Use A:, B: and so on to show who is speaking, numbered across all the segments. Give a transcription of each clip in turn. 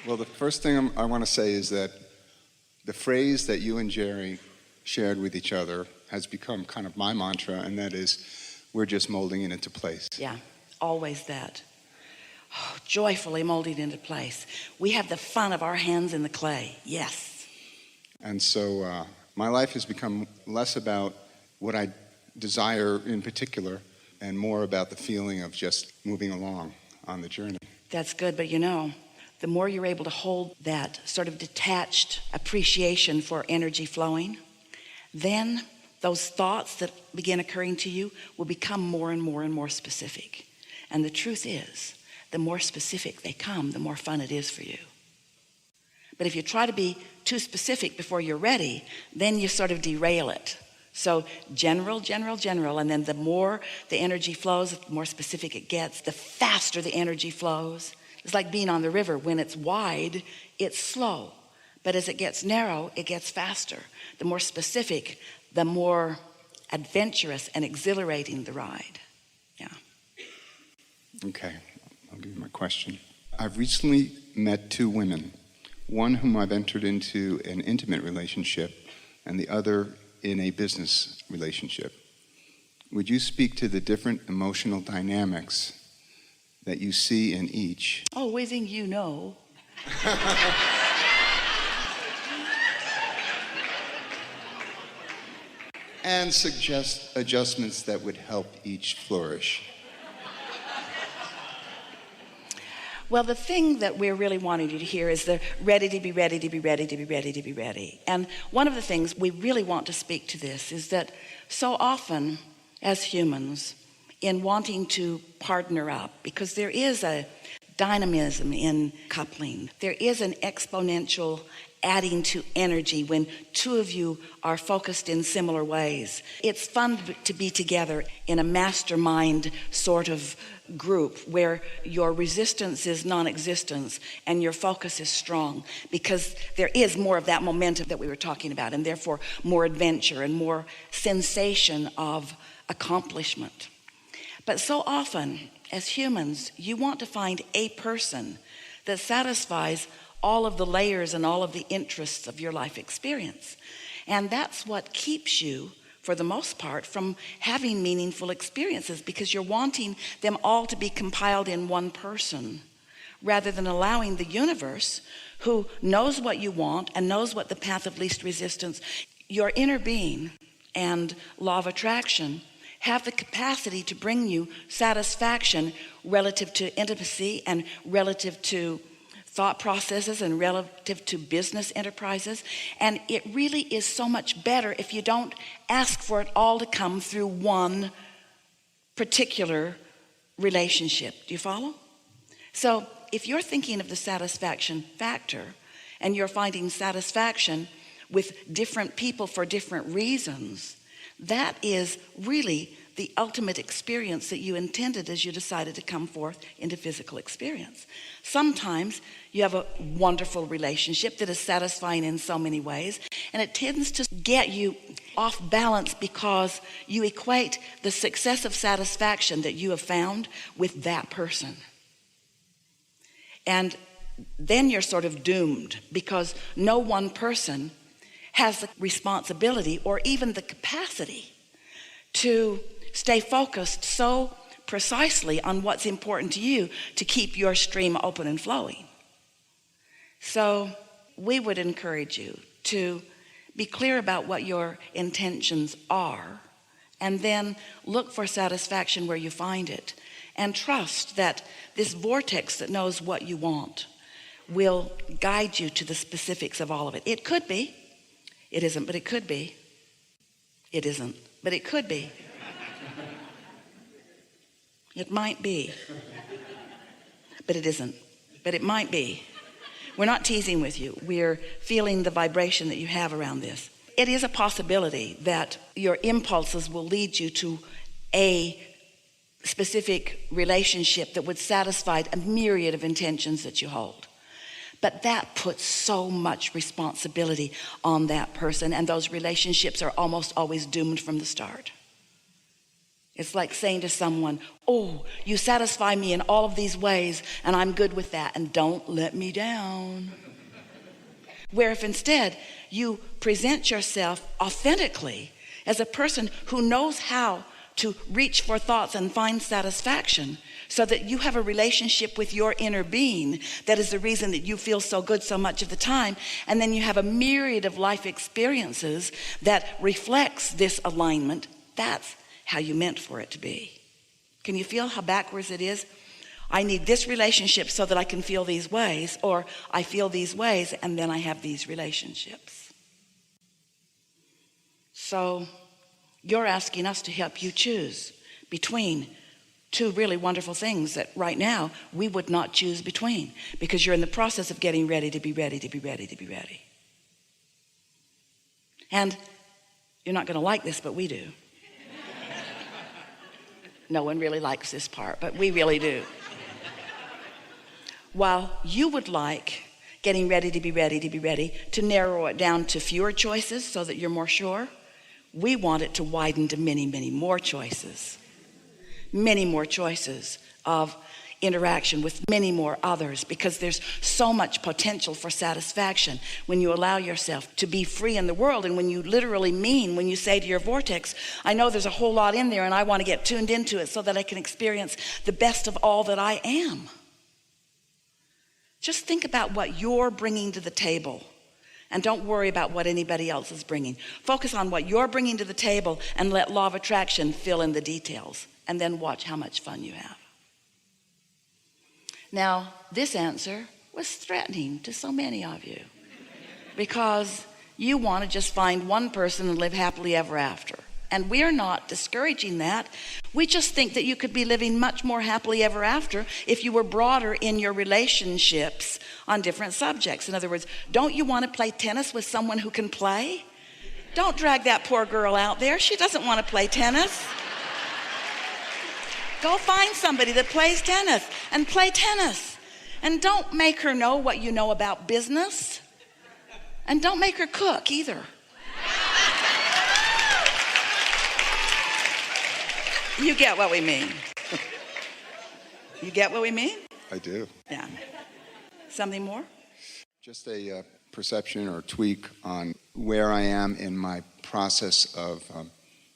A: Well, the first thing I want to say is that the phrase that you and Jerry shared with each other has become kind of my mantra, and that is, we're just molding it into place.
B: Yeah, always that. Oh, joyfully molding into place. We have the fun of our hands in the clay. Yes.
A: And so my life has become less about what I desire in particular and more about the feeling of just moving along on the journey.
B: That's good, but the more you're able to hold that sort of detached appreciation for energy flowing, then those thoughts that begin occurring to you will become more and more and more specific. And the truth is, the more specific they come, the more fun it is for you. But if you try to be too specific before you're ready, then you sort of derail it. So general, and then the more the energy flows, the more specific it gets, the faster the energy flows. It's like being on the river. When it's wide, it's slow. But as it gets narrow, it gets faster. The more specific, the more adventurous and exhilarating the ride. Yeah.
A: Okay, I'll give you my question. I've recently met two women, one whom I've entered into an intimate relationship and the other in a business relationship. Would you speak to the different emotional dynamics that you see in each?
B: Oh, whizzing,
A: And suggest adjustments that would help each flourish.
B: Well, the thing that we're really wanting you to hear is the ready to be ready to be ready to be ready to be ready. And one of the things we really want to speak to this is that so often as humans, in wanting to partner up, because there is a dynamism in coupling, there is an exponential adding to energy when two of you are focused in similar ways. It's fun to be together in a mastermind sort of group where your resistance is non-existence and your focus is strong, because there is more of that momentum that we were talking about, and therefore more adventure and more sensation of accomplishment. But so often as humans, you want to find a person that satisfies all of the layers and all of the interests of your life experience. And that's what keeps you, for the most part, from having meaningful experiences, because you're wanting them all to be compiled in one person, rather than allowing the universe, who knows what you want and knows what the path of least resistance, your inner being and law of attraction have the capacity to bring you satisfaction relative to intimacy and relative to thought processes and relative to business enterprises. And it really is so much better if you don't ask for it all to come through one particular relationship. Do you follow? So if you're thinking of the satisfaction factor and you're finding satisfaction with different people for different reasons, that is really the ultimate experience that you intended as you decided to come forth into physical experience. Sometimes you have a wonderful relationship that is satisfying in so many ways, and it tends to get you off balance because you equate the success of satisfaction that you have found with that person. And then you're sort of doomed, because no one person has the responsibility or even the capacity to stay focused so precisely on what's important to you to keep your stream open and flowing. So we would encourage you to be clear about what your intentions are, and then look for satisfaction where you find it, and trust that this vortex that knows what you want will guide you to the specifics of all of it. It could be, it isn't, but it could be. It isn't, but it could be. It might be, but it isn't, but it might be. We're not teasing with you. We're feeling the vibration that you have around this. It is a possibility that your impulses will lead you to a specific relationship that would satisfy a myriad of intentions that you hold. But that puts so much responsibility on that person, and those relationships are almost always doomed from the start. It's like saying to someone, oh, you satisfy me in all of these ways, and I'm good with that, and don't let me down. Where if instead you present yourself authentically as a person who knows how to reach for thoughts and find satisfaction, so that you have a relationship with your inner being that is the reason that you feel so good so much of the time, and then you have a myriad of life experiences that reflects this alignment. That's how you meant for it to be. Can you feel how backwards it is? I need this relationship so that I can feel these ways, or I feel these ways and then I have these relationships. So you're asking us to help you choose between two really wonderful things that right now we would not choose between, because you're in the process of getting ready to be ready to be ready to be ready. And you're not going to like this, but we do. No one really likes this part, but we really do. While you would like getting ready to be ready to be ready to narrow it down to fewer choices so that you're more sure, we want it to widen to many, many more choices. Many more choices of interaction with many more others, because there's so much potential for satisfaction when you allow yourself to be free in the world. And when you literally mean, when you say to your vortex, I know there's a whole lot in there and I want to get tuned into it so that I can experience the best of all that I am. Just think about what you're bringing to the table, and don't worry about what anybody else is bringing. Focus on what you're bringing to the table and let law of attraction fill in the details, and then watch how much fun you have. Now, this answer was threatening to so many of you, because you want to just find one person and live happily ever after. And we're not discouraging that. We just think that you could be living much more happily ever after if you were broader in your relationships on different subjects. In other words, don't you want to play tennis with someone who can play? Don't drag that poor girl out there. She doesn't want to play tennis. Go find somebody that plays tennis and play tennis. And don't make her know what you know about business. And don't make her cook either. You get what we mean. You get what we mean?
A: I do.
B: Yeah. Something more?
A: Just a perception or tweak on where I am in my process of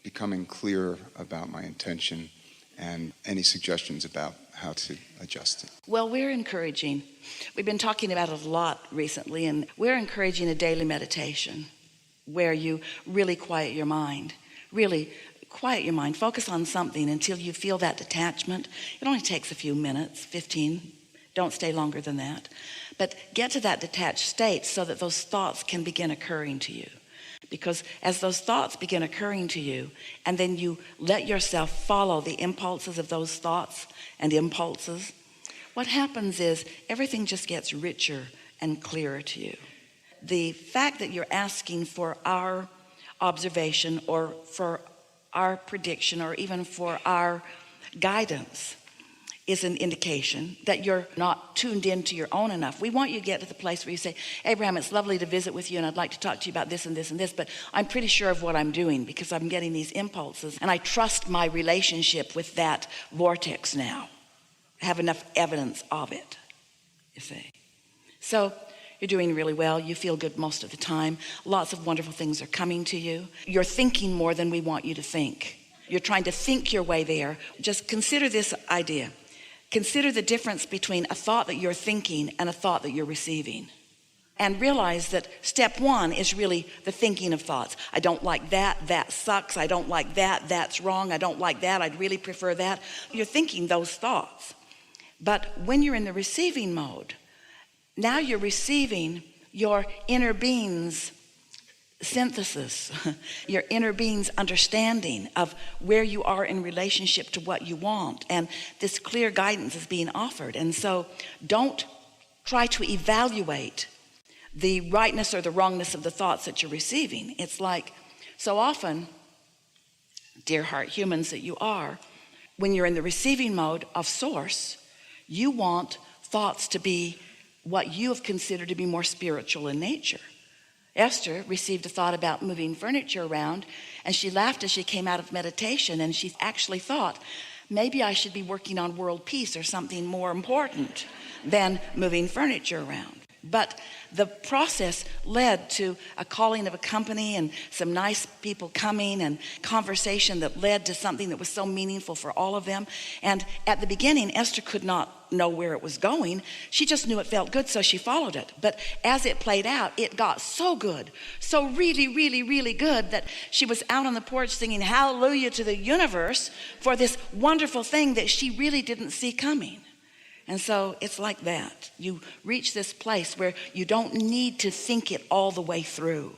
A: becoming clearer about my intention, and any suggestions about how to adjust it.
B: Well, we've been talking about it a lot recently, and we're encouraging a daily meditation where you really quiet your mind. Really quiet your mind. Focus on something until you feel that detachment. It only takes a few minutes, 15. Don't stay longer than that. But get to that detached state so that those thoughts can begin occurring to you. Because as those thoughts begin occurring to you, and then you let yourself follow the impulses of those thoughts and impulses, what happens is everything just gets richer and clearer to you. The fact that you're asking for our observation, or for our prediction, or even for our guidance, is an indication that you're not tuned into your own enough. We want you to get to the place where you say, Abraham, it's lovely to visit with you, and I'd like to talk to you about this and this and this, but I'm pretty sure of what I'm doing because I'm getting these impulses, and I trust my relationship with that vortex now. I have enough evidence of it, you see. So you're doing really well. You feel good most of the time. Lots of wonderful things are coming to you. You're thinking more than we want you to think. You're trying to think your way there. Just consider this idea. Consider the difference between a thought that you're thinking and a thought that you're receiving. And realize that step one is really the thinking of thoughts. I don't like that. That sucks. I don't like that. That's wrong. I don't like that. I'd really prefer that. You're thinking those thoughts. But when you're in the receiving mode, now you're receiving your inner being's synthesis, your inner being's understanding of where you are in relationship to what you want. And this clear guidance is being offered. And so don't try to evaluate the rightness or the wrongness of the thoughts that you're receiving. It's like so often, dear heart humans that you are, when you're in the receiving mode of source, you want thoughts to be what you have considered to be more spiritual in nature. Esther received a thought about moving furniture around, and she laughed as she came out of meditation, and she actually thought, maybe I should be working on world peace or something more important than moving furniture around. But the process led to a calling of a company and some nice people coming and conversation that led to something that was so meaningful for all of them. And at the beginning, Esther could not know where it was going. She just knew it felt good, so she followed it. But as it played out, it got so good, so really, really, really good, that she was out on the porch singing hallelujah to the universe for this wonderful thing that she really didn't see coming. And so it's like that. You reach this place where you don't need to think it all the way through.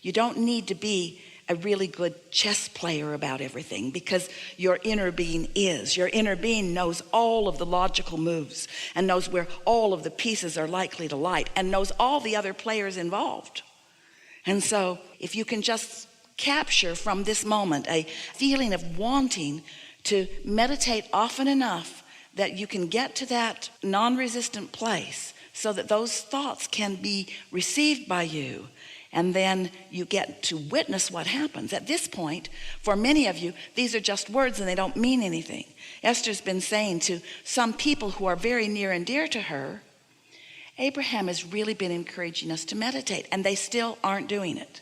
B: You don't need to be a really good chess player about everything, because your inner being is. Your inner being knows all of the logical moves and knows where all of the pieces are likely to lie and knows all the other players involved. And so if you can just capture from this moment a feeling of wanting to meditate often enough that you can get to that non-resistant place so that those thoughts can be received by you, and then you get to witness what happens. At this point, for many of you, these are just words and they don't mean anything. Esther's been saying to some people who are very near and dear to her, Abraham has really been encouraging us to meditate, and they still aren't doing it.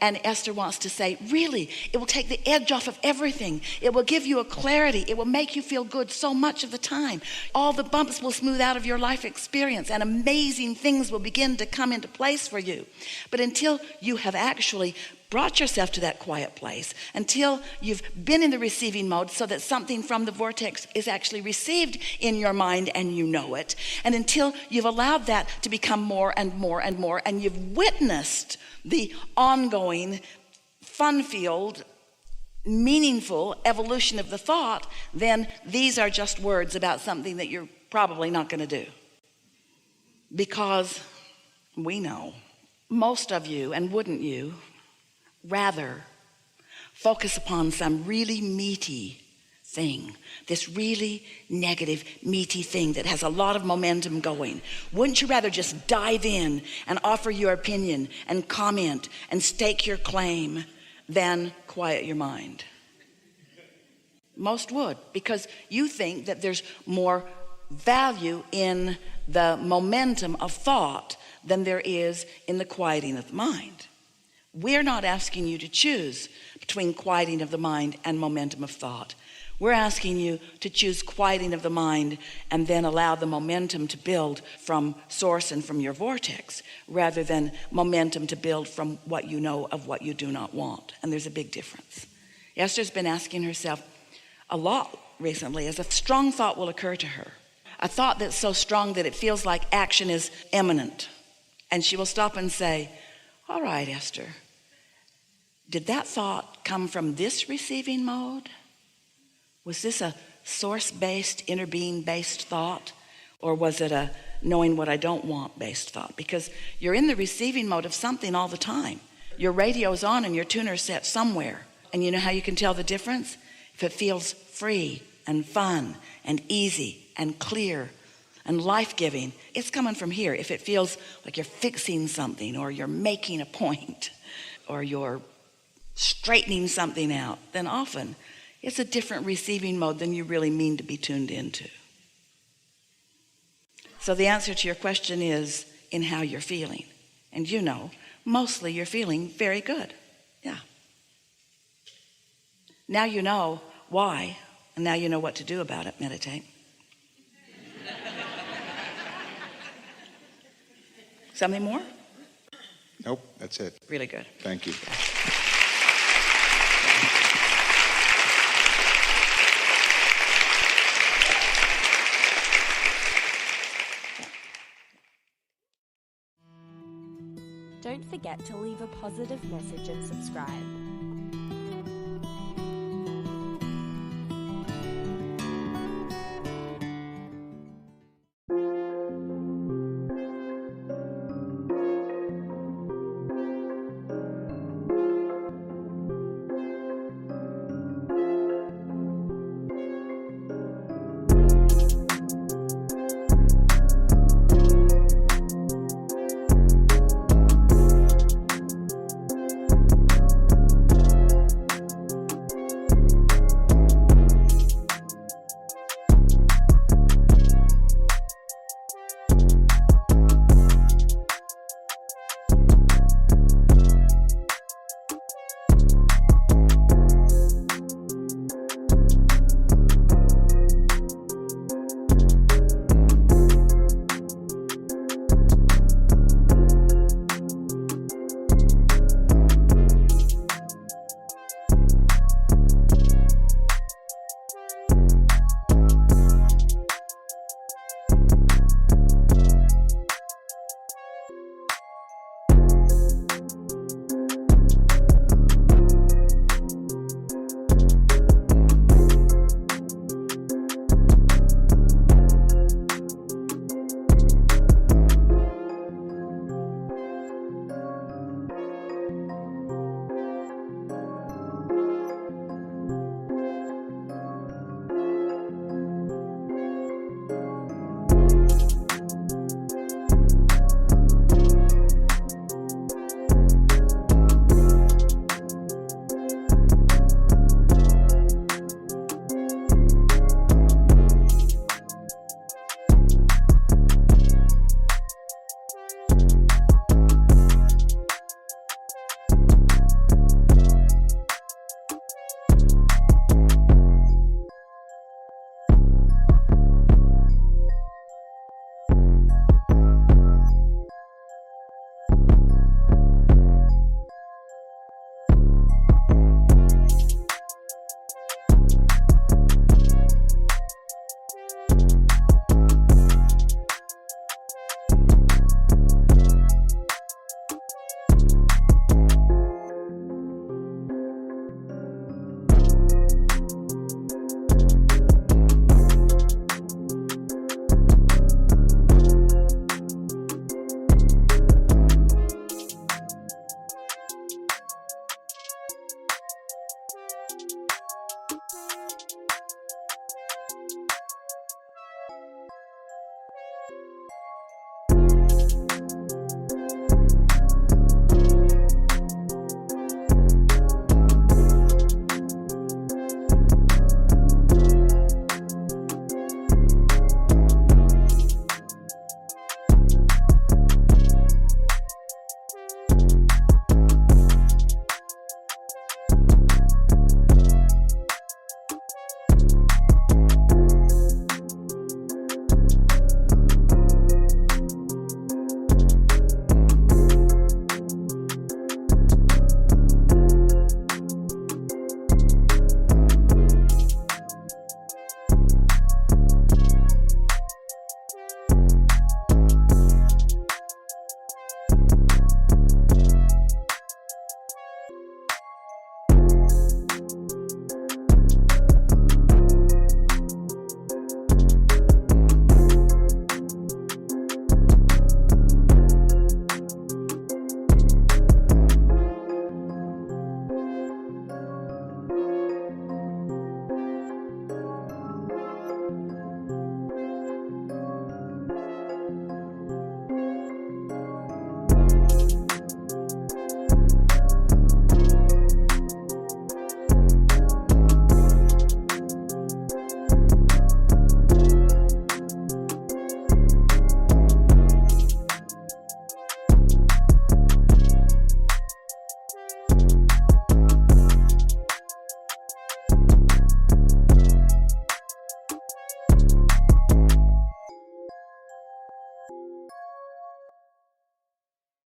B: And Esther wants to say, really, it will take the edge off of everything. It will give you a clarity. It will make you feel good so much of the time. All the bumps will smooth out of your life experience, and amazing things will begin to come into place for you. But until you have actually brought yourself to that quiet place, until you've been in the receiving mode so that something from the vortex is actually received in your mind and you know it, and until you've allowed that to become more and more and more, and you've witnessed the ongoing, fun-filled, meaningful evolution of the thought, then these are just words about something that you're probably not going to do. Because we know, most of you, and wouldn't you, rather focus upon some really meaty thing, this really negative, meaty thing that has a lot of momentum going. Wouldn't you rather just dive in and offer your opinion and comment and stake your claim than quiet your mind? Most would, because you think that there's more value in the momentum of thought than there is in the quieting of the mind. We're not asking you to choose between quieting of the mind and momentum of thought. We're asking you to choose quieting of the mind and then allow the momentum to build from source and from your vortex, rather than momentum to build from what you know of what you do not want. And there's a big difference. Esther's been asking herself a lot recently, as a strong thought will occur to her. A thought that's so strong that it feels like action is imminent. And she will stop and say, all right, Esther, did that thought come from this receiving mode? Was this a source-based, inner being-based thought? Or was it a knowing what I don't want-based thought? Because you're in the receiving mode of something all the time. Your radio's on and your tuner's set somewhere. And you know how you can tell the difference? If it feels free and fun and easy and clear and life-giving, it's coming from here. If it feels like you're fixing something, or you're making a point, or you're straightening something out, then often it's a different receiving mode than you really mean to be tuned into. So the answer to your question is in how you're feeling. And you know, mostly you're feeling very good. Yeah. Now you know why, and now you know what to do about it. Meditate. Something more?
A: Nope, that's it.
B: Really good.
A: Thank you.
C: Don't forget to leave a positive message and subscribe.